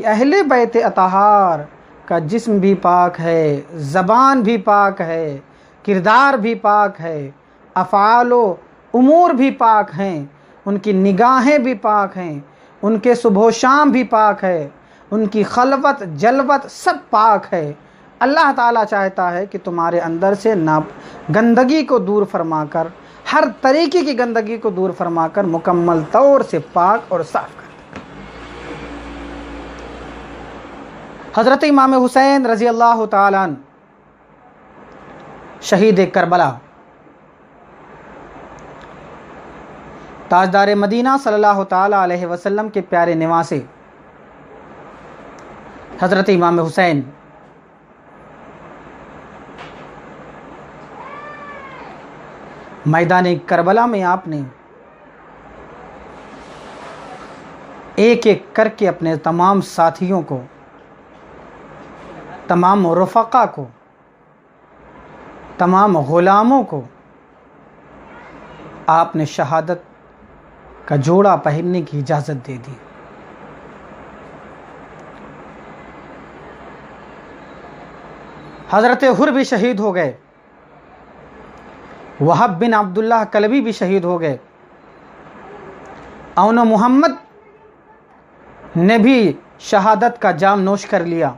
کہ اہل بیت اطہار کا جسم بھی پاک ہے، زبان بھی پاک ہے، کردار بھی پاک ہے، افعال و امور بھی پاک ہیں، ان کی نگاہیں بھی پاک ہیں، ان کے صبح و شام بھی پاک ہے، ان کی خلوت جلوت سب پاک ہے۔ اللہ تعالیٰ چاہتا ہے کہ تمہارے اندر سے گندگی کو دور فرما کر، ہر طریقے کی گندگی کو دور فرما کر مکمل طور سے پاک اور صاف کر۔ حضرت امام حسین رضی اللہ تعالیٰ عنہ شہید کربلا، تاجدار مدینہ صلی اللہ تعالیٰ علیہ وسلم کے پیارے نواسے حضرت امام حسین میدان کربلا میں آپ نے ایک ایک کر کے اپنے تمام ساتھیوں کو، تمام رفقا کو، تمام غلاموں کو آپ نے شہادت کا جوڑا پہننے کی اجازت دے دی۔ حضرت حر بھی شہید ہو گئے، وہب بن عبداللہ کلبی بھی شہید ہو گئے، اون محمد نے بھی شہادت کا جام نوش کر لیا۔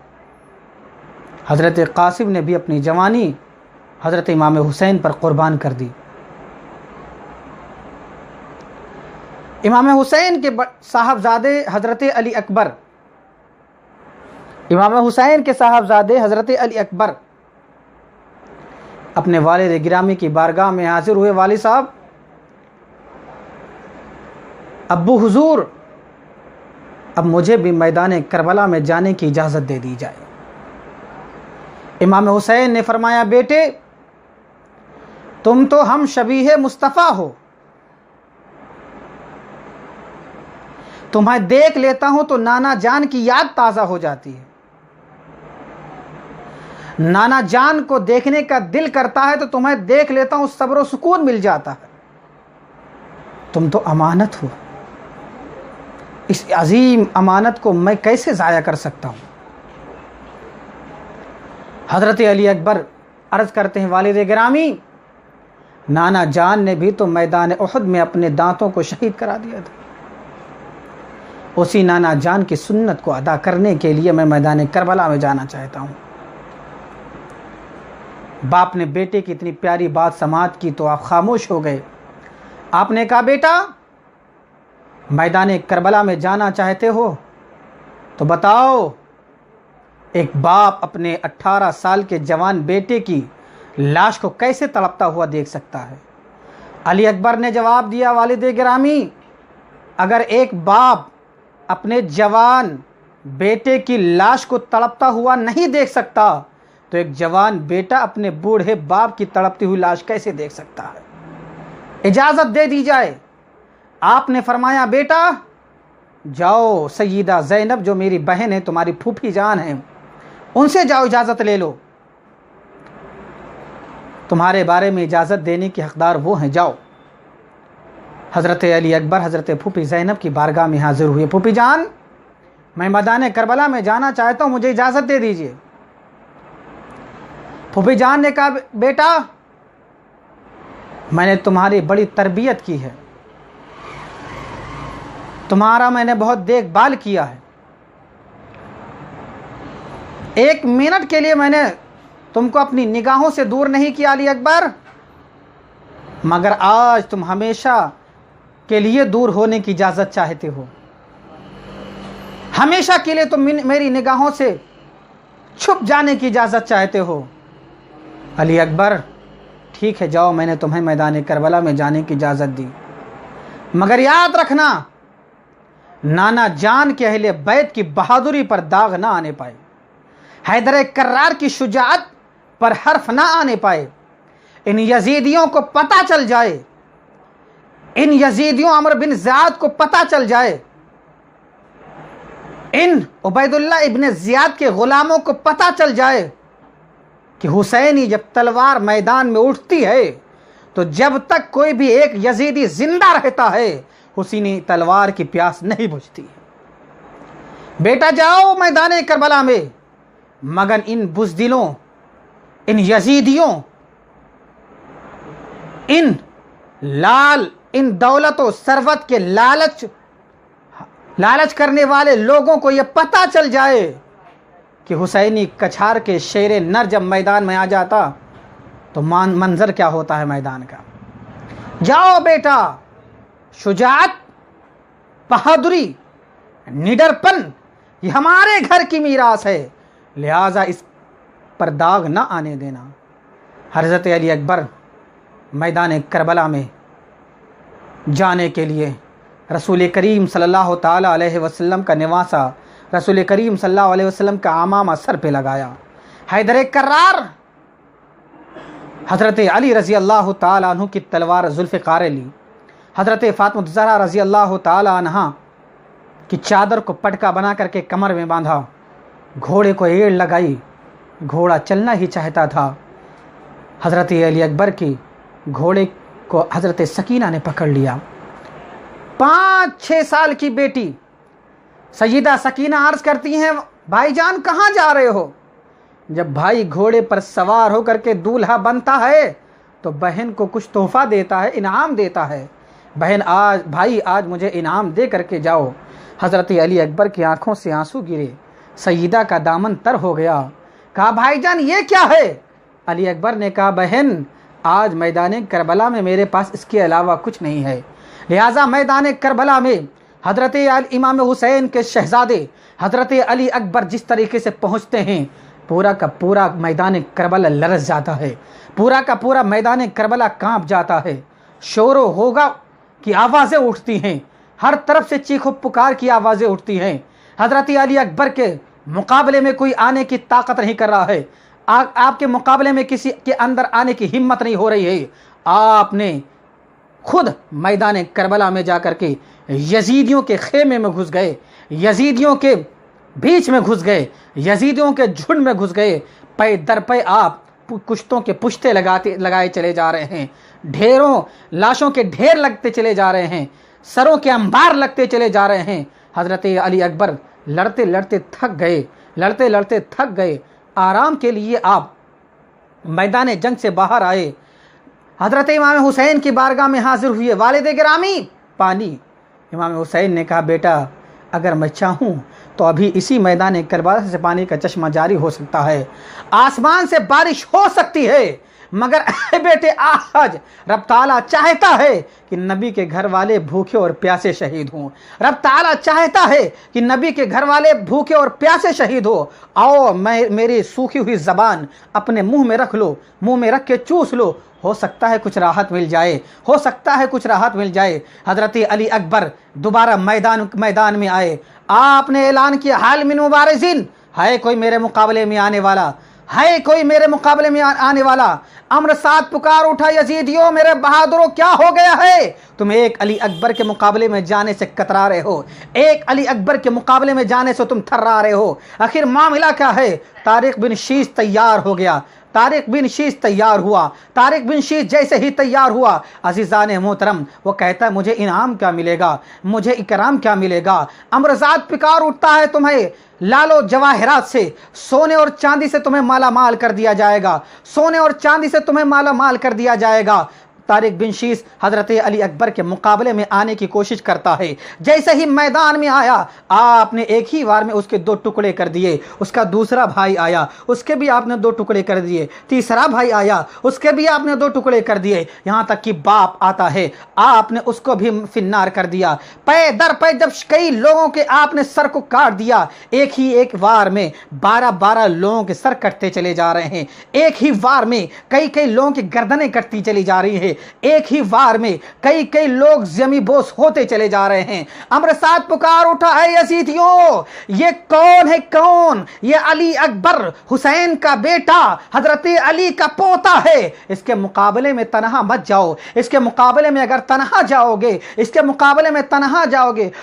حضرت قاسم نے بھی اپنی جوانی حضرت امام حسین پر قربان کر دی۔ امام حسین کے صاحبزادے حضرت علی اکبر، امام حسین کے صاحبزادے حضرت علی اکبر اپنے والد گرامی کی بارگاہ میں حاضر ہوئے، والد صاحب، ابو حضور، اب مجھے بھی میدان کربلا میں جانے کی اجازت دے دی جائے۔ امام حسین نے فرمایا، بیٹے تم تو ہم شبیہ مصطفیٰ ہو، تمہیں دیکھ لیتا ہوں تو نانا جان کی یاد تازہ ہو جاتی ہے، نانا جان کو دیکھنے کا دل کرتا ہے تو تمہیں دیکھ لیتا ہوں صبر و سکون مل جاتا ہے، تم تو امانت ہو، اس عظیم امانت کو میں کیسے ضائع کر سکتا ہوں۔ حضرت علی اکبر عرض کرتے ہیں، والد گرامی، نانا جان نے بھی تو میدان احد میں اپنے دانتوں کو شہید کرا دیا تھا، اسی نانا جان کی سنت کو ادا کرنے کے لیے میں میدان کربلا میں جانا چاہتا ہوں۔ باپ نے بیٹے کی اتنی پیاری بات سماعت کی تو آپ خاموش ہو گئے۔ آپ نے کہا، بیٹا میدان کربلا میں جانا چاہتے ہو تو بتاؤ، ایک باپ اپنے 18 سال کے جوان بیٹے کی لاش کو کیسے تڑپتا ہوا دیکھ سکتا ہے؟ علی اکبر نے جواب دیا، والد گرامی، اگر ایک باپ اپنے جوان بیٹے کی لاش کو تڑپتا ہوا نہیں دیکھ سکتا تو ایک جوان بیٹا اپنے بوڑھے باپ کی تڑپتی ہوئی لاش کیسے دیکھ سکتا ہے؟ اجازت دے دی جائے۔ آپ نے فرمایا، بیٹا جاؤ، سیدہ زینب جو میری بہن ہے، تمہاری پھوپھی جان ہے، ان سے جاؤ، اجازت لے لو، تمہارے بارے میں اجازت دینے کی حقدار وہ ہیں، جاؤ۔ حضرت علی اکبر حضرت پھوپھی زینب کی بارگاہ میں حاضر ہوئے، پھوپھی جان، میں میدان کربلا میں جانا چاہتا ہوں، مجھے اجازت دے دیجئے۔ پھوپھی جان نے کہا، بیٹا میں نے تمہاری بڑی تربیت کی ہے، تمہارا میں نے بہت دیکھ بھال کیا ہے، ایک منٹ کے لیے میں نے تم کو اپنی نگاہوں سے دور نہیں کیا علی اکبر، مگر آج تم ہمیشہ کے لیے دور ہونے کی اجازت چاہتے ہو، ہمیشہ کے لیے تم میری نگاہوں سے چھپ جانے کی اجازت چاہتے ہو۔ علی اکبر، ٹھیک ہے، جاؤ، میں نے تمہیں میدان کربلا میں جانے کی اجازت دی، مگر یاد رکھنا نانا جان کے اہل بیت کی بہادری پر داغ نہ آنے پائے، حیدر کرار کی شجاعت پر حرف نہ آنے پائے، ان یزیدیوں کو پتہ چل جائے، ان یزیدیوں عمر بن زیاد کو پتہ چل جائے، ان عبید اللہ ابن زیاد کے غلاموں کو پتہ چل جائے کہ حسینی جب تلوار میدان میں اٹھتی ہے تو جب تک کوئی بھی ایک یزیدی زندہ رہتا ہے حسینی تلوار کی پیاس نہیں بجھتی ہے۔ بیٹا جاؤ میدان کربلا میں، مگر ان بزدلوں، ان یزیدیوں، ان دولت و ثروت کے لالچ کرنے والے لوگوں کو یہ پتہ چل جائے کہ حسینی کچھار کے شیر نر جب میدان میں آ جاتا تو منظر کیا ہوتا ہے میدان کا۔ جاؤ بیٹا، شجاعت، بہادری، نڈر پن یہ ہمارے گھر کی میراث ہے، لہٰذا اس پر داغ نہ آنے دینا۔ حضرت علی اکبر میدان کربلا میں جانے کے لیے رسول کریم صلی اللہ تعالیٰ علیہ وسلم کا نواسا، رسول کریم صلی اللہ علیہ وسلم کا عمامہ سر پہ لگایا، حیدر کرار حضرت علی رضی اللہ تعالیٰ عنہ کی تلوار ذوالفقار لی، حضرت فاطمہ الزہرا رضی اللہ تعالیٰ عنہا کی چادر کو پٹکا بنا کر کے کمر میں باندھا، گھوڑے کو ایڑ لگائی، گھوڑا چلنا ہی چاہتا تھا۔ حضرت علی اکبر کی گھوڑے کو حضرت سکینہ نے پکڑ لیا۔ 5-6 سال کی بیٹی سیدہ سکینہ عرض کرتی ہیں، بھائی جان کہاں جا رہے ہو؟ جب بھائی گھوڑے پر سوار ہو کر کے دولہا بنتا ہے تو بہن کو کچھ تحفہ دیتا ہے، انعام دیتا ہے۔ بھائی آج مجھے انعام دے کر کے جاؤ۔ حضرت علی اکبر کی آنکھوں سے آنسو گرے، سیدہ کا دامن تر ہو گیا۔ کہا بھائی جان یہ کیا ہے؟ علی اکبر نے کہا بہن آج میدان کربلا میں میرے پاس اس کے علاوہ کچھ نہیں ہے، لہٰذا میدان کربلا میں حضرت امام حسین کے شہزادے حضرت علی اکبر جس طریقے سے پہنچتے ہیں، پورا کا پورا میدان کربلا لرز جاتا ہے، پورا کا پورا میدان کربلا کانپ جاتا ہے، شور و ہوگا کی آوازیں اٹھتی ہیں، ہر طرف سے چیخ و پکار کی آوازیں اٹھتی ہیں۔ حضرت علی اکبر کے مقابلے میں کوئی آنے کی طاقت نہیں کر رہا ہے، آپ کے مقابلے میں کسی کے اندر آنے کی ہمت نہیں ہو رہی ہے۔ آپ نے خود میدان کربلا میں جا کر کے یزیدیوں کے خیمے میں گھس گئے، یزیدیوں کے بیچ میں گھس گئے، یزیدیوں کے جھنڈ میں گھس گئے، پے در پے آپ کشتوں کے پشتے لگائے چلے جا رہے ہیں، ڈھیروں لاشوں کے ڈھیر لگتے چلے جا رہے ہیں، سروں کے انبار لگتے چلے جا رہے ہیں۔ حضرت علی اکبر لڑتے لڑتے تھک گئے، آرام کے لیے آپ میدان جنگ سے باہر آئے، حضرت امام حسین کی بارگاہ میں حاضر ہوئے، والد گرامی پانی۔ امام حسین نے کہا بیٹا اگر میں چاہوں تو ابھی اسی میدان کربلا سے پانی کا چشمہ جاری ہو سکتا ہے، آسمان سے بارش ہو سکتی ہے، مگر اے بیٹے آج رب تعالیٰ چاہتا ہے کہ نبی کے گھر والے بھوکے اور پیاسے شہید ہوں، رب تعالیٰ چاہتا ہے کہ نبی کے گھر والے بھوکے اور پیاسے شہید ہو۔ آؤ میری سوکھی ہوئی زبان اپنے منہ میں رکھ لو، منہ میں رکھ کے چوس لو، ہو سکتا ہے کچھ راحت مل جائے، حضرت علی اکبر دوبارہ میدان میں آئے، آپ نے اعلان کیا حال من مبارزین، ہے کوئی میرے مقابلے میں آنے والا؟ امر ساتھ پکار اٹھا، یزیدیوں میرے بہادروں کیا ہو گیا ہے؟ تم ایک علی اکبر کے مقابلے میں جانے سے کترا رہے ہو، ایک علی اکبر کے مقابلے میں جانے سے تم تھرا رہے ہو، آخر معاملہ کیا ہے؟ طارق بن شیش تیار ہو گیا، طارق بن شیش جیسے ہی تیار ہوا، عزیزان محترم وہ کہتا ہے مجھے انعام کیا ملے گا، مجھے اکرام کیا ملے گا؟ امرزاد پکار اٹھتا ہے تمہیں لال و جواہرات سے، سونے اور چاندی سے تمہیں مالا مال کر دیا جائے گا، طارق بن شیش حضرت علی اکبر کے مقابلے میں آنے کی کوشش کرتا ہے، جیسے ہی میدان میں آیا آپ نے ایک ہی وار میں اس کے 2 ٹکڑے کر دیے، اس کا دوسرا بھائی آیا اس کے بھی آپ نے 2 ٹکڑے کر دیے، تیسرا بھائی آیا اس کے بھی آپ نے 2 ٹکڑے کر دیے، یہاں تک کہ باپ آتا ہے آپ نے اس کو بھی فنار کر دیا، پے در پے جب کئی لوگوں کے آپ نے سر کو کاٹ دیا، ایک وار میں 12 لوگوں کے سر کٹتے چلے جا رہے ہیں، ایک ہی وار میں کئی لوگوں کی گردنیں کٹتی چلی جا رہی ہیں، ایک ہی وار میں کئی لوگ زمیں بوس ہوتے چلے جا رہے ہیں۔ امر ساتھ پکار اٹھا ہے یزیدیوں یہ کون ہے؟ یہ علی اکبر حسین کا بیٹا حضرت علی کا پوتا ہے، اس کے مقابلے میں تنہا مت جاؤ، اس کے مقابلے میں اگر تنہا جاؤ گے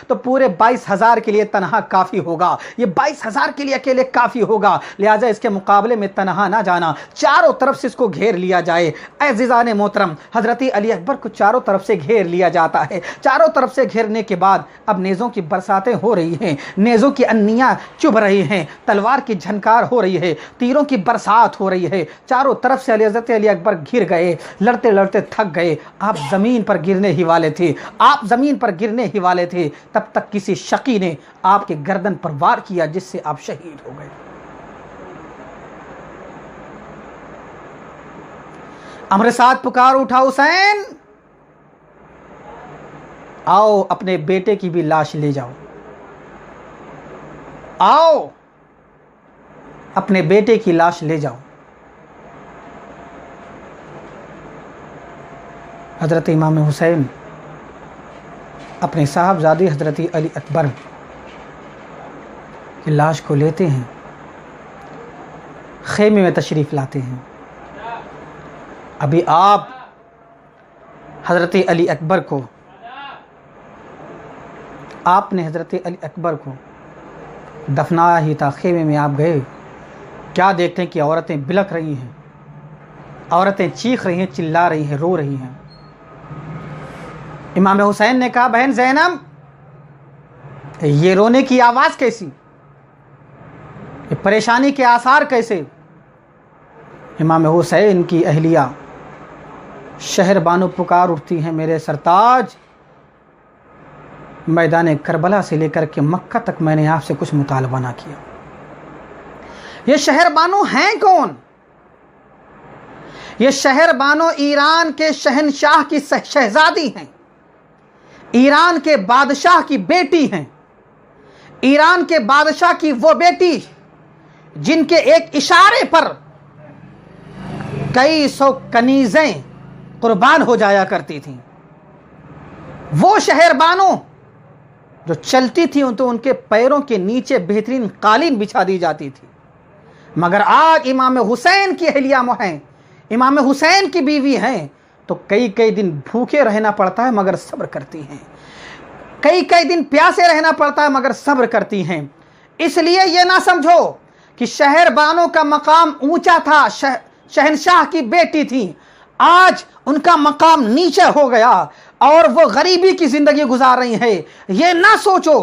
تو پورے 22,000 کے لیے تنہا کافی ہوگا، یہ 22,000 کے لیے اکیلے کافی ہوگا، لہٰذا اس کے مقابلے میں تنہا نہ جانا، چاروں طرف سے اس کو گھیر لیا جائے۔ عزیزان محترم حضرت علی اکبر کو چاروں طرف سے گھیر لیا جاتا ہے. چاروں طرف سے گھیرنے کے بعد اب نیزوں کی برساتیں ہو رہی ہیں, نیزوں کی انیاں چبھ رہی ہیں, تلوار کی جھنکار ہو رہی ہے, تیروں کی برسات ہو رہی ہے. چاروں طرف سے حضرت علی اکبر گر گئے, لڑتے لڑتے تھک گئے. آپ زمین پر گرنے ہی والے تھے, آپ زمین پر گرنے ہی والے تھے, تب تک کسی شقی نے آپ کے گردن پر وار کیا جس سے آپ شہید ہو گئے. امر ساتھ پکار اٹھا حسین, آؤ اپنے بیٹے کی بھی لاش لے جاؤ, آؤ اپنے بیٹے کی لاش لے جاؤ. حضرت امام حسین اپنے صاحبزادے حضرت علی اکبر کی لاش کو لیتے ہیں, خیمے میں تشریف لاتے ہیں. ابھی آپ حضرت علی اکبر کو, آپ نے حضرت علی اکبر کو دفنایا ہی تھا, خیمے میں آپ گئے, کیا دیکھتے ہیں کہ عورتیں بلک رہی ہیں, عورتیں چیخ رہی ہیں, چلا رہی ہیں, رو رہی ہیں. امام حسین نے کہا بہن زینب یہ رونے کی آواز کیسی, یہ پریشانی کے آثار کیسے؟ امام حسین کی اہلیہ شہر بانو پکار اٹھتی ہیں, میرے سرتاج میدان کربلا سے لے کر کے مکہ تک میں نے آپ سے کچھ مطالبہ نہ کیا. یہ شہر بانو ہیں کون؟ یہ شہر بانو ایران کے شہنشاہ کی شہزادی ہیں, ایران کے بادشاہ کی بیٹی ہیں, ایران کے بادشاہ کی وہ بیٹی جن کے ایک اشارے پر کئی سو کنیزیں قربان ہو جایا کرتی تھیں. وہ شہر بانو جو چلتی تھی تو ان کے پیروں کے نیچے بہترین قالین بچھا دی جاتی تھی, مگر آج امام حسین کی اہلیہ ہیں, امام حسین کی بیوی ہیں, تو کئی دن بھوکے رہنا پڑتا ہے مگر صبر کرتی ہیں, کئی دن پیاسے رہنا پڑتا ہے مگر صبر کرتی ہیں. اس لیے یہ نہ سمجھو کہ شہر بانو کا مقام اونچا تھا, شہنشاہ کی بیٹی تھی, آج ان کا مقام نیچے ہو گیا اور وہ غریبی کی زندگی گزار رہی ہیں. یہ نہ سوچو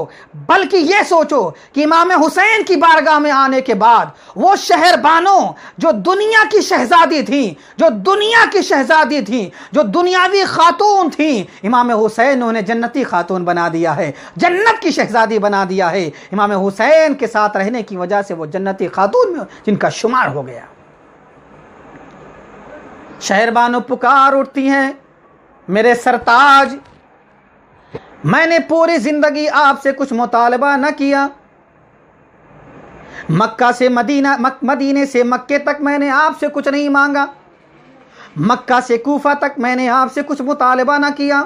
بلکہ یہ سوچو کہ امام حسین کی بارگاہ میں آنے کے بعد وہ شہر بانو جو دنیا کی شہزادی تھی, جو دنیا کی شہزادی تھی, جو دنیاوی خاتون تھی, امام حسین انہیں جنتی خاتون بنا دیا ہے, جنت کی شہزادی بنا دیا ہے. امام حسین کے ساتھ رہنے کی وجہ سے وہ جنتی خاتون میں جن کا شمار ہو گیا. شہر بانو پکار اٹھتی ہیں, میرے سرتاج میں نے پوری زندگی آپ سے کچھ مطالبہ نہ کیا, مکہ سے مدینے سے مکے تک میں نے آپ سے کچھ نہیں مانگا, مکہ سے کوفہ تک میں نے آپ سے کچھ مطالبہ نہ کیا,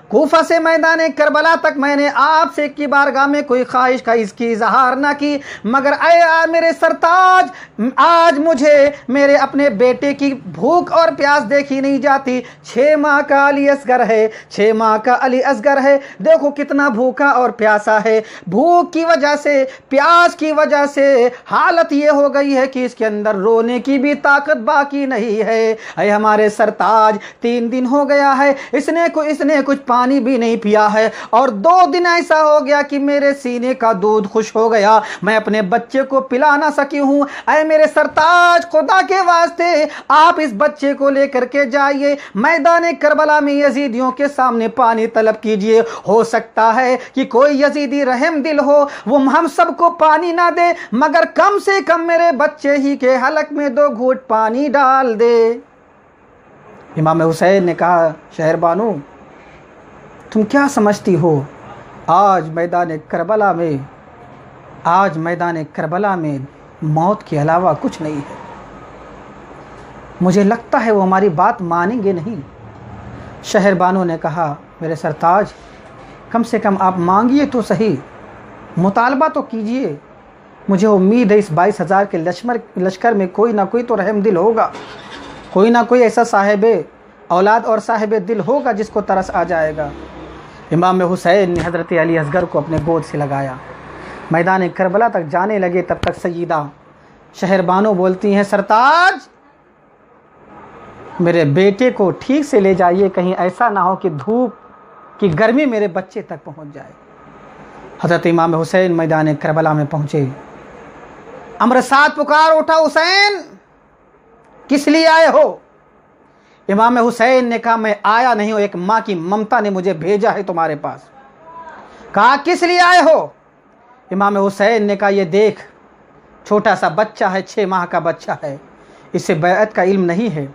کوفہ سے میدان کربلا تک میں نے آپ سے کی بارگاہ میں کوئی خواہش کا اس کی اظہار نہ کی, مگر اے میرے سرتاج آج مجھے میرے اپنے بیٹے کی بھوک اور پیاس دیکھی نہیں جاتی. 6 ماہ کا علی اصغر ہے, 6 ماہ کا علی اصغر ہے, دیکھو کتنا بھوکا اور پیاسا ہے. بھوک کی وجہ سے, پیاس کی وجہ سے حالت یہ ہو گئی ہے کہ اس کے اندر رونے کی بھی طاقت باقی نہیں ہے. اے ہمارے سرتاج 3 دن ہو گیا ہے اس نے کچھ پانی بھی نہیں پیا ہے, اور 2 دن ایسا ہو گیا کہ میرے سینے کا دودھ خشک ہو گیا, میں اپنے بچے کو پلا نہ سکی ہوں. اے میرے سرتاج خدا کے واسطے آپ اس بچے کو لے کر کے جائیے, میدان کربلا میں یزیدیوں کے سامنے پانی طلب کیجئے, ہو سکتا ہے کہ کوئی یزیدی رحم دل ہو, وہ ہم سب کو پانی نہ دے مگر کم سے کم میرے بچے ہی کے حلق میں 2 گھونٹ پانی ڈال دے. امام حسین نے کہا شہر بانو تم کیا سمجھتی ہو, آج میدان کربلا میں موت کے علاوہ کچھ نہیں ہے, مجھے لگتا ہے وہ ہماری بات مانیں گے نہیں. شہر بانو نے کہا میرے سرتاج کم سے کم آپ مانگیے تو صحیح, مطالبہ تو کیجئے, مجھے امید ہے اس 22,000 کے لشکر میں کوئی نہ کوئی تو رحم دل ہوگا, کوئی نہ کوئی ایسا صاحب اولاد اور صاحب دل ہوگا جس کو ترس آ جائے گا. امام حسین نے حضرت علی اصغر کو اپنے گود سے لگایا, میدان کربلا تک جانے لگے. تب تک سیدہ شہر بانو بولتی ہیں سرتاج میرے بیٹے کو ٹھیک سے لے جائیے، کہیں ایسا نہ ہو کہ دھوپ کی گرمی میرے بچے تک پہنچ جائے۔ حضرت امام حسین میدان کربلا میں پہنچے، امر سعد پکار اٹھا، حسین کس لیے آئے ہو؟ امام حسین نے کہا میں آیا نہیں ہوں، ایک ماں کی ممتا نے مجھے بھیجا ہے تمہارے پاس۔ کہا کس لیے آئے ہو؟ امام حسین نے کہا یہ دیکھ، چھوٹا سا بچہ ہے، 6 ماہ کا بچہ ہے، اسے بیعت کا علم نہیں ہے،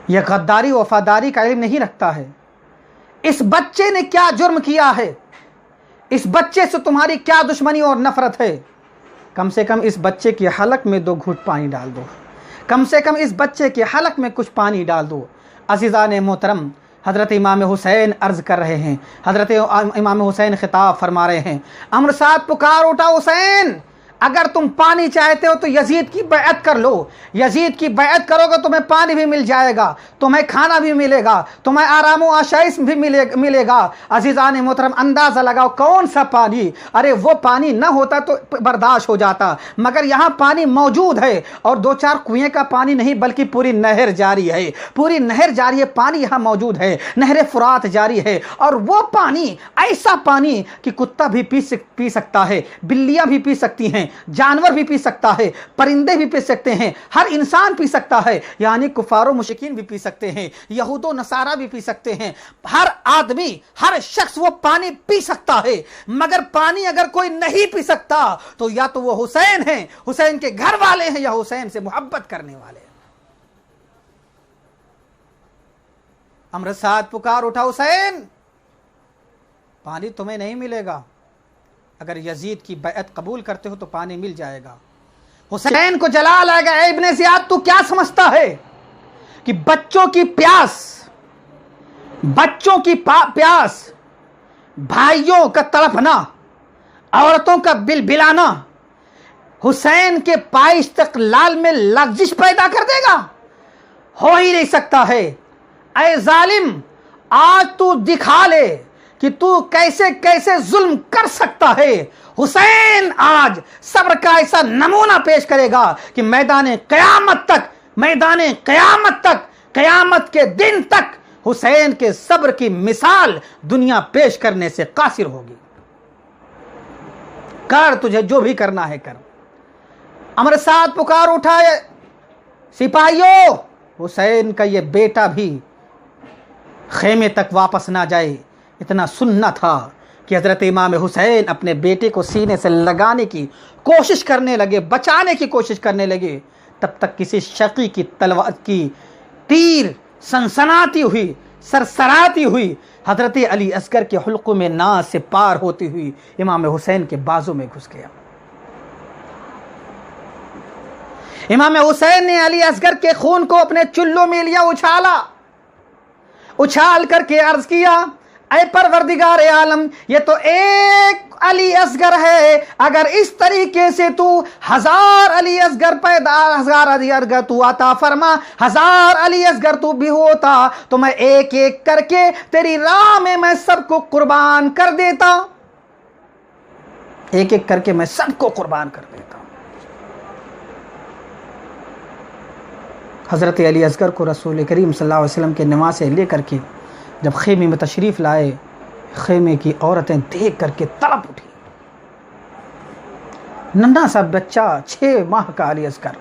یہ غداری وفاداری کا علم نہیں رکھتا ہے، اس بچے نے کیا جرم کیا ہے؟ اس بچے سے تمہاری کیا دشمنی اور نفرت ہے؟ کم سے کم اس بچے کے حلق میں 2 گھونٹ پانی ڈال دو، کم سے کم اس بچے کے حلق میں کچھ پانی ڈال دو۔ عزیزان محترم، حضرت امام حسین عرض کر رہے ہیں، حضرت امام حسین خطاب فرما رہے ہیں، امر سعد پکار اٹھا، حسین اگر تم پانی چاہتے ہو تو یزید کی بیعت کر لو، یزید کی بیعت کرو گے تمہیں پانی بھی مل جائے گا، تمہیں کھانا بھی ملے گا، تمہیں آرام و آشائش بھی ملے گا۔ عزیزان محترم، اندازہ لگاؤ کون سا پانی؟ ارے وہ پانی نہ ہوتا تو برداشت ہو جاتا، مگر یہاں پانی موجود ہے، اور 2-4 کنویں کا پانی نہیں بلکہ پوری نہر جاری ہے، پوری نہر جاری ہے، پانی یہاں موجود ہے، نہر فرات جاری ہے، اور وہ پانی ایسا پانی کہ کتا بھی پی سکتا ہے، بلیاں بھی پی سکتی ہیں، جانور بھی پی سکتا ہے، پرندے بھی پی سکتے ہیں، ہر انسان پی سکتا ہے، یعنی کفار و مشرکین بھی پی سکتے ہیں، یہود و نصارہ بھی پی سکتے ہیں، ہر آدمی، ہر شخص وہ پانی پی سکتا ہے۔ مگر پانی اگر کوئی نہیں پی سکتا تو یا تو وہ حسین ہیں، حسین کے گھر والے ہیں، یا حسین سے محبت کرنے والے ہیں۔ امر سعد پکار اٹھا، حسین پانی تمہیں نہیں ملے گا، اگر یزید کی بیعت قبول کرتے ہو تو پانی مل جائے گا۔ حسین کو جلال آئے گا، اے ابن زیاد تو کیا سمجھتا ہے کہ بچوں کی پیاس، بچوں کی پیاس، بھائیوں کا تڑپنا، عورتوں کا بلبلانا حسین کے پائش تک لال میں لغزش پیدا کر دے گا؟ ہو ہی نہیں سکتا ہے۔ اے ظالم، آج تو دکھا لے کہ تو کیسے کیسے ظلم کر سکتا ہے۔ حسین آج صبر کا ایسا نمونہ پیش کرے گا کہ میدان قیامت تک، میدان قیامت تک، قیامت کے دن تک حسین کے صبر کی مثال دنیا پیش کرنے سے قاصر ہوگی۔ کر تجھے جو بھی کرنا ہے کر۔ امر سعد پکار اٹھائے، سپاہیوں حسین کا یہ بیٹا بھی خیمے تک واپس نہ جائے۔ اتنا سننا تھا کہ حضرت امام حسین اپنے بیٹے کو سینے سے لگانے کی کوشش کرنے لگے، بچانے کی کوشش کرنے لگے، تب تک کسی شقی کی تلوار کی تیر سنسناتی ہوئی، سرسراتی ہوئی حضرت علی اصغر کے حلقوں میں ناز سے پار ہوتی ہوئی امام حسین کے بازو میں گھس گیا۔ امام حسین نے علی اصغر کے خون کو اپنے چلوں میں لیا، اچھال کر کے عرض کیا، اے پروردگار عالم، یہ تو ایک علی اصغر ہے، اگر اس طریقے سے تو 1000 علی اصغر پیدا، 1000 علی اصغر تو عطا فرما، 1000 علی اصغر تو بھی ہوتا تو میں ایک ایک کر کے تیری راہ میں سب کو قربان کر دیتا، ایک ایک کر کے میں سب کو قربان کر دیتا۔ حضرت علی اصغر کو رسول کریم صلی اللہ علیہ وسلم کے نواز سے لے کر کے جب خیمے میں تشریف لائے، خیمے کی عورتیں دیکھ کر کے تڑپ اٹھی۔ ننھا سا بچہ، 6 ماہ کا علی اصغر۔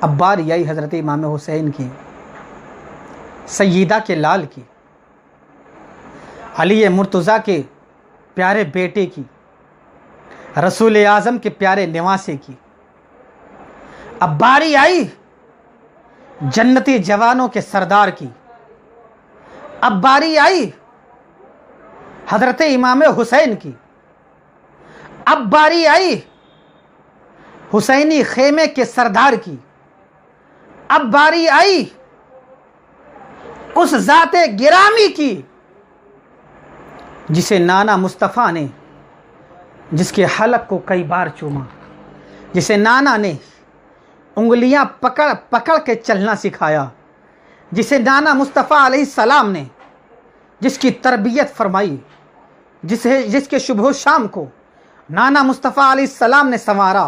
اب باری آئی حضرت امام حسین کی، سیدہ کے لال کی، علی مرتضیٰ کے پیارے بیٹے کی، رسول اعظم کے پیارے نواسے کی۔ اب باری آئی جنتی جوانوں کے سردار کی، اب باری آئی حضرت امام حسین کی، اب باری آئی حسینی خیمے کے سردار کی، اب باری آئی اس ذات گرامی کی جسے نانا مصطفیٰ نے، جس کے حلق کو کئی بار چوما، جسے نانا نے انگلیاں پکڑ پکڑ کے چلنا سکھایا، جسے نانا مصطفیٰ علیہ السلام نے، جس کی تربیت فرمائی، جس کے شبہ و شام کو نانا مصطفیٰ علیہ السلام نے سنوارا،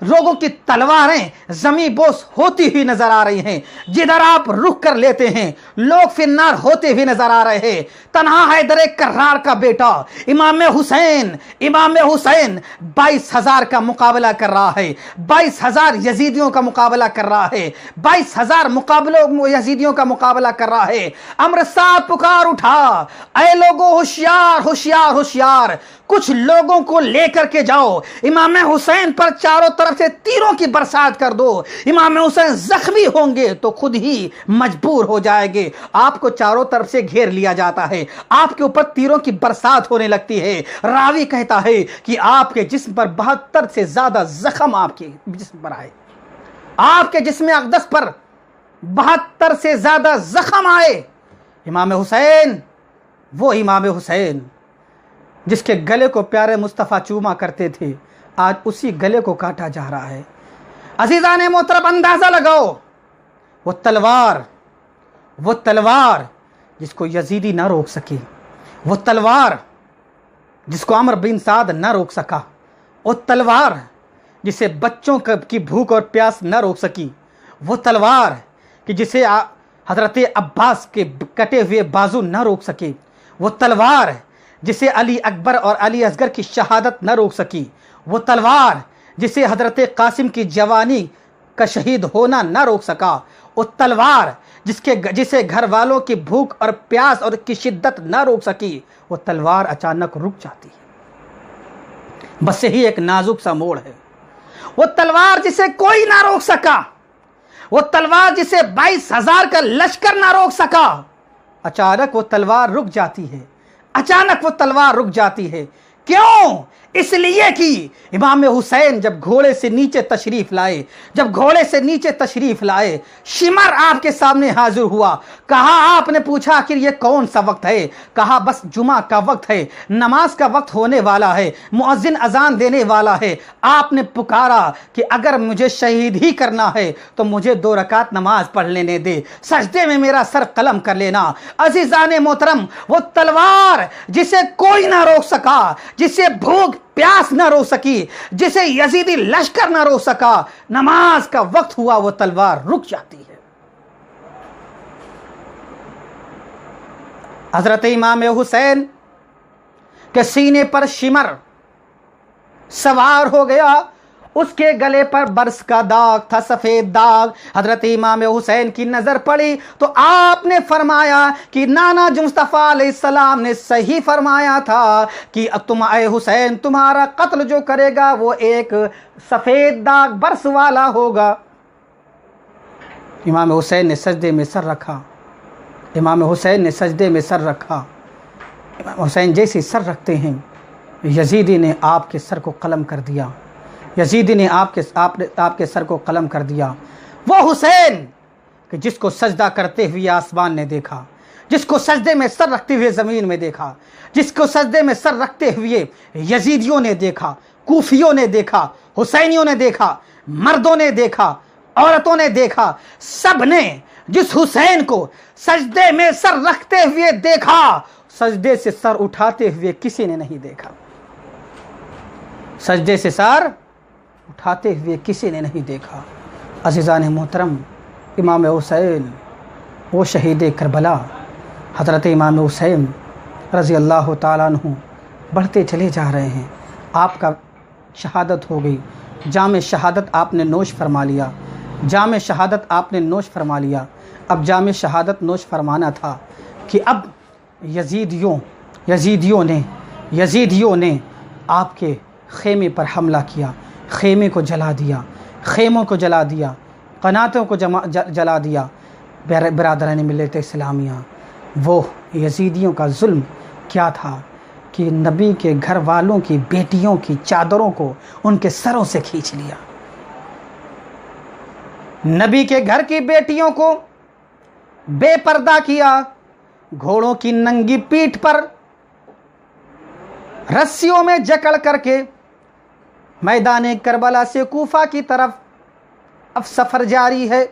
لوگوں کی تلواریں زمین بوس ہوتی ہوئی نظر آ رہی ہیں، جدھر آپ رخ کر لیتے ہیں لوگ فنار ہوتے ہوئے نظر آ رہے ہیں۔ تنہا حیدر کرار کا بیٹا امام حسین 22,000 کا مقابلہ کر رہا ہے، 22,000 یزیدیوں کا مقابلہ کر رہا ہے، 22,000 یزیدیوں کا مقابلہ کر رہا ہے۔ امر ساتھ پکار اٹھا، اے لوگوں ہوشیار ہوشیار ہوشیار، کچھ لوگوں کو لے کر کے جاؤ، امام حسین پر چاروں طرف سے تیروں کی برسات کر دو۔ امام حسین زخمی ہوں گے تو خود ہی مجبور ہو جائیں گے، آپ کو چاروں طرف سے گھیر لیا جاتا ہے، آپ کے اوپر تیروں کی برسات ہونے لگتی ہے۔ راوی کہتا ہے کہ آپ کے جسم پر 72 سے زیادہ زخم آپ کے جسم پر آئے، آپ کے جسم اقدس پر 72 سے زیادہ زخم آئے۔ امام حسین، وہ امام حسین جس کے گلے کو پیارے مصطفیٰ چوما کرتے تھے، آج اسی گلے کو کاٹا جا رہا ہے۔ عزیزان محترم، اندازہ لگاؤ، وہ تلوار جس کو یزیدی نہ روک سکے، وہ تلوار جس کو عمرو بن سعد نہ روک سکا، وہ تلوار جسے بچوں کی بھوک اور پیاس نہ روک سکی، وہ تلوار کہ جسے حضرت عباس کے کٹے ہوئے بازو نہ روک سکے، وہ تلوار جسے علی اکبر اور علی اصغر کی شہادت نہ روک سکی، وہ تلوار جسے حضرت قاسم کی جوانی کا شہید ہونا نہ روک سکا، وہ تلوار جسے گھر والوں کی بھوک اور پیاس اور کی شدت نہ روک سکی، وہ تلوار اچانک رک جاتی ہے۔ بس یہی ایک نازک سا موڑ ہے۔ وہ تلوار جسے کوئی نہ روک سکا، وہ تلوار جسے 22,000 کا لشکر نہ روک سکا، اچانک وہ تلوار رک جاتی ہے، اچانک وہ تلوار رک جاتی ہے۔ کیوں؟ اس لیے کہ امام حسین جب گھوڑے سے نیچے تشریف لائے، شمر آپ کے سامنے حاضر ہوا۔ کہا، آپ نے پوچھا کہ یہ کون سا وقت ہے؟ کہا بس جمعہ کا وقت ہے، نماز کا وقت ہونے والا ہے، مؤذن اذان دینے والا ہے۔ آپ نے پکارا کہ اگر مجھے شہید ہی کرنا ہے تو مجھے 2 رکعت نماز پڑھ لینے دے، سجدے میں میرا سر قلم کر لینا۔ عزیزان محترم، وہ تلوار جسے کوئی نہ روک سکا، جسے بھوک پیاس نہ روک سکی، جسے یزیدی لشکر نہ روک سکا، نماز کا وقت ہوا وہ تلوار رک جاتی ہے۔ حضرت امام حسین کے سینے پر شمر سوار ہو گیا، اس کے گلے پر برس کا داغ تھا، سفید داغ۔ حضرت امام حسین کی نظر پڑی تو آپ نے فرمایا کہ نانا مصطفیٰ علیہ السلام نے صحیح فرمایا تھا کہ اب تم اے حسین، تمہارا قتل جو کرے گا وہ ایک سفید داغ برس والا ہوگا۔ امام حسین نے سجدے میں سر رکھا، امام حسین نے سجدے میں سر رکھا۔ امام حسین جیسے سر رکھتے ہیں، یزیدی نے آپ کے سر کو قلم کر دیا، یزیدی نے آپ کے سر کو قلم کر دیا۔ وہ حسین کہ جس کو سجدہ کرتے ہوئے آسمان نے دیکھا، جس کو سجدے میں سر رکھتے ہوئے زمین میں دیکھا، جس کو سجدے میں سر رکھتے ہوئے یزیدیوں نے دیکھا، کوفیوں نے دیکھا، حسینیوں نے دیکھا، مردوں نے دیکھا، عورتوں نے دیکھا، سب نے جس حسین کو سجدے میں سر رکھتے ہوئے دیکھا، سجدے سے سر اٹھاتے ہوئے کسی نے نہیں دیکھا، سجدے سے سر اٹھاتے ہوئے کسی نے نہیں دیکھا۔ عزیزان محترم، امام حسین وہ شہید کربلا، حضرت امام حسین رضی اللہ تعالیٰ عنہ بڑھتے چلے جا رہے ہیں۔ آپ کا شہادت ہو گئی، جام شہادت آپ نے نوش فرما لیا، جام شہادت آپ نے نوش فرما لیا۔ اب جام شہادت نوش فرمانا تھا کہ اب یزیدیوں نے آپ کے خیمے پر حملہ کیا، خیمے کو جلا دیا، خیموں کو جلا دیا، قناتوں کو جلا دیا۔ برادران ملت اسلامیہ، وہ یزیدیوں کا ظلم کیا تھا کہ نبی کے گھر والوں کی بیٹیوں کی چادروں کو ان کے سروں سے کھینچ لیا، نبی کے گھر کی بیٹیوں کو بے پردہ کیا، گھوڑوں کی ننگی پیٹھ پر رسیوں میں جکڑ کر کے میدان کربلا سے کوفہ کی طرف اب سفر جاری ہے۔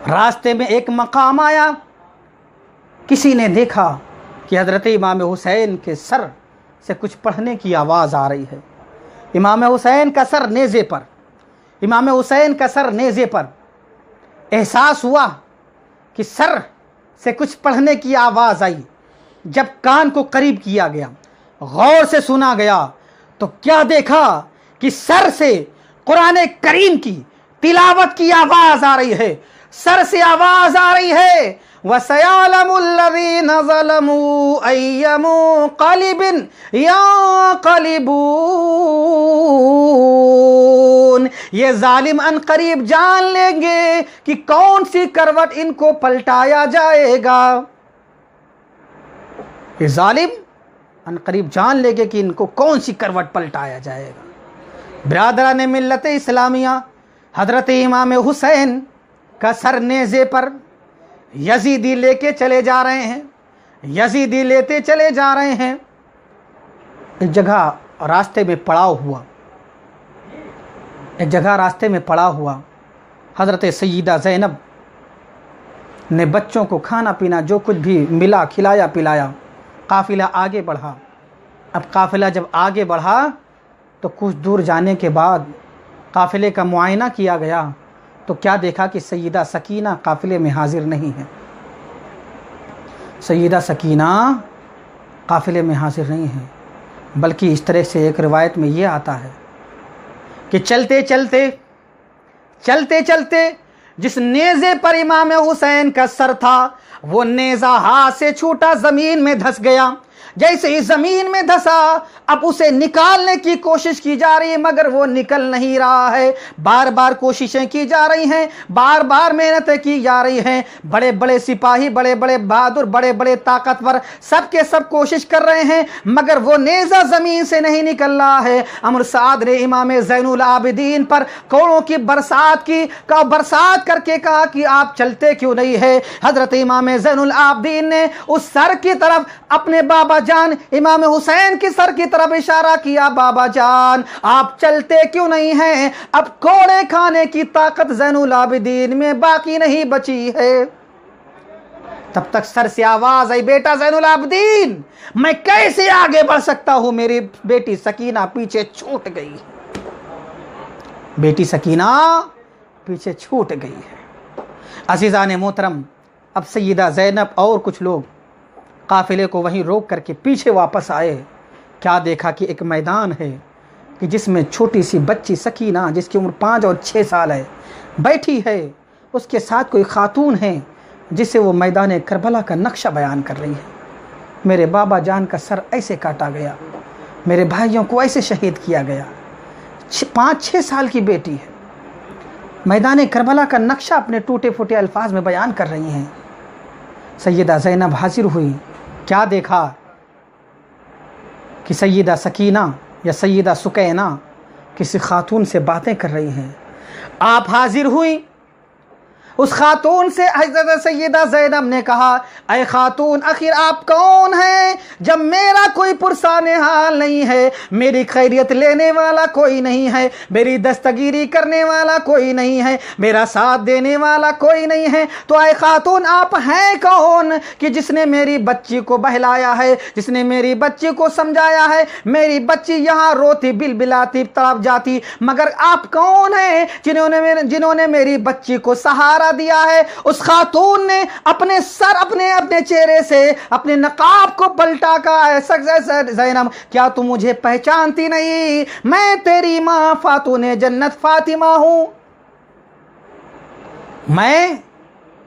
راستے میں ایک مقام آیا، کسی نے دیکھا کہ حضرت امام حسین کے سر سے کچھ پڑھنے کی آواز آ رہی ہے۔ امام حسین کا سر نیزے پر، امام حسین کا سر نیزے پر، احساس ہوا کہ سر سے کچھ پڑھنے کی آواز آئی۔ جب کان کو قریب کیا گیا، غور سے سنا گیا، تو کیا دیکھا کہ سر سے قرآن کریم کی تلاوت کی آواز آ رہی ہے، سر سے آواز آ رہی ہے۔ وَسَيَعْلَمُ الَّذِينَ ظَلَمُوا أَيَّ مُنقَلِبٍ يَنقَلِبُونَ، یہ ظالم ان قریب جان لیں گے کہ کون سی کروٹ ان کو پلٹایا جائے گا۔ یہ ظالم ان قریب جان لے گے کہ ان کو کون سی کروٹ پلٹایا جائے گا۔ برادران ملت اسلامیہ، حضرت امام حسین کا سر نیزے پر یزیدی لے کے چلے جا رہے ہیں، یزیدی لیتے چلے جا رہے ہیں۔ ایک جگہ راستے میں پڑاؤ ہوا، ایک جگہ راستے میں پڑاؤ ہوا۔ حضرت سیدہ زینب نے بچوں کو کھانا پینا جو کچھ بھی ملا کھلایا پلایا، قافلہ آگے بڑھا۔ اب قافلہ جب آگے بڑھا تو کچھ دور جانے کے بعد قافلے کا معائنہ کیا گیا تو کیا دیکھا کہ سیدہ سکینہ قافلے میں حاضر نہیں ہے، سیدہ سکینہ قافلے میں حاضر نہیں ہے، بلکہ اس طرح سے ایک روایت میں یہ آتا ہے کہ چلتے چلتے جس نیزے پر امام حسین کا سر تھا وہ نیزہ ہاتھ سے چھوٹا زمین میں دھس گیا۔ جیسے ہی زمین میں دھسا اب اسے نکالنے کی کوشش کی جا رہی ہے مگر وہ نکل نہیں رہا ہے۔ بار بار کوششیں کی جا رہی ہیں، بار بار محنتیں کی جا رہی ہیں، بڑے بڑے سپاہی، بڑے بڑے بہادر، بڑے بڑے طاقتور سب کے سب کوشش کر رہے ہیں مگر وہ نیزہ زمین سے نہیں نکل رہا ہے۔ امر سعد نے امام زین العابدین پر کوڑوں کی برسات کر کے کہا کہ آپ چلتے کیوں نہیں ہے؟ حضرت امام زین العابدین نے اس سر کی طرف اپنے بابا جان امام حسین کی سر کی طرف اشارہ کیا، بابا جان آپ چلتے کیوں نہیں ہیں؟ اب کوڑے کھانے کی طاقت زین العابدین میں باقی نہیں بچی ہے۔ تب تک سر سے آواز آئی، بیٹا زین العابدین میں کیسے آگے بڑھ سکتا ہوں؟ میری بیٹی سکینہ پیچھے چھوٹ گئی، بیٹی سکینہ پیچھے چھوٹ گئی ہے۔ عزیزان محترم، اب سیدہ زینب اور کچھ لوگ قافلے کو وہیں روک کر کے پیچھے واپس آئے۔ کیا دیکھا کہ ایک میدان ہے کہ جس میں چھوٹی سی بچی سکینہ جس کی عمر 5 اور 6 سال ہے بیٹھی ہے، اس کے ساتھ کوئی خاتون ہے جسے وہ میدان کربلا کا نقشہ بیان کر رہی ہے۔ میرے بابا جان کا سر ایسے کاٹا گیا، میرے بھائیوں کو ایسے شہید کیا گیا۔ 5-6 سال کی بیٹی ہے، میدان کربلا کا نقشہ اپنے ٹوٹے پھوٹے الفاظ میں بیان کر رہی ہیں۔ سیدہ زینب حاضر ہوئی، کیا دیکھا کہ سیدہ سکینہ یا سیدہ سکینہ کسی خاتون سے باتیں کر رہی ہیں۔ آپ حاضر ہوئی، اس خاتون سے حضرت سیدہ زینب نے کہا، اے خاتون آخر آپ کون ہیں جب میرا کوئی پرسان حال نہیں ہے، میری خیریت لینے والا کوئی نہیں ہے، میری دستگیری کرنے والا کوئی نہیں ہے، میرا ساتھ دینے والا کوئی نہیں ہے، تو اے خاتون آپ ہیں کون کہ جس نے میری بچی کو بہلایا ہے، جس نے میری بچی کو سمجھایا ہے؟ میری بچی یہاں روتی بلبلاتی تڑپ جاتی، مگر آپ کون ہیں جنہوں نے میری بچی کو سہارا دیا ہے؟ اس خاتون نے اپنے سر اپنے چہرے سے اپنے نقاب کو پلٹا کہا، زینب کیا تم مجھے پہچانتی نہیں؟ میں تیری ماں خاتون جنت فاطمہ ہوں، میں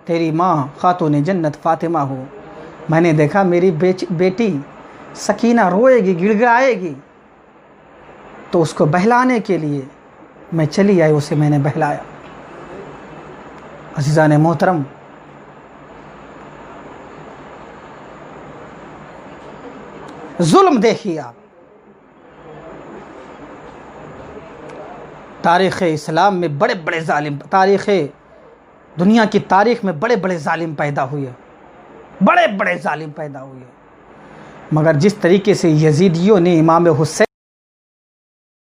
تیری ماں خاتون جنت فاطمہ ہوں۔ میں نے دیکھا میری بیٹی سکینہ روئے گی، گڑ گڑائے گی، تو اس کو بہلانے کے لیے میں چلی آئی، اسے میں نے بہلایا۔ عزیزان محترم، ظلم دیکھیے آپ، تاریخ اسلام میں بڑے بڑے ظالم، دنیا کی تاریخ میں بڑے بڑے ظالم پیدا ہوئے، بڑے بڑے ظالم پیدا ہوئے، مگر جس طریقے سے یزیدیوں نے امام حسین